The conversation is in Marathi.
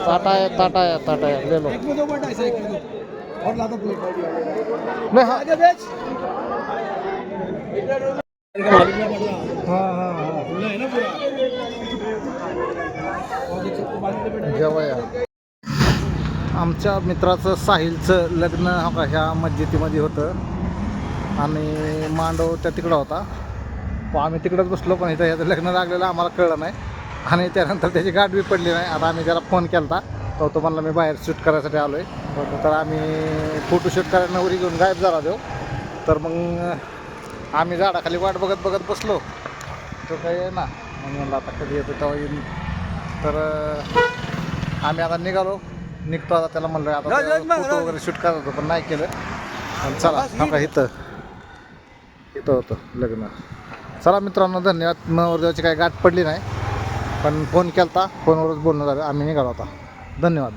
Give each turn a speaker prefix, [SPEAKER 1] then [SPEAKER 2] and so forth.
[SPEAKER 1] टाटा है ले लो। नहीं हाँ जेवया आमच्या मित्राचं साहिलचं लग्न का ह्या मस्जिदीमध्ये होतं आणि मांडव त्या तिकडं होता. आम्ही तिकडंच बसलो पण इथं ह्याचं लग्न लागलेलं आम्हाला कळलं नाही आणि त्यानंतर त्याची गाठ बी पडली नाही. आता आम्ही त्याला फोन केला होता तो म्हणला मी बाहेर शूट करायसाठी आलो आहे. तर आम्ही फोटोशूट करायला नवरी घेऊन गायब झाला देऊ. तर मग आम्ही झाडाखाली वाट बघत बसलो. तो काही आहे ना मग म्हणलं आता कधी येतो तेव्हा येईन. तर आम्ही आता निघतो आता त्याला म्हणलं आता फोटो वगैरे शूट करत होतो पण नाही केलं. आणि चला नका इथं होतं लग्न. चला मित्रांनो धन्यवाद. नवरदेवाची काही गाठ पडली नाही पण फोन केला होता फोनवरच बोलणं झालं. आम्ही निघालो आता. धन्यवाद.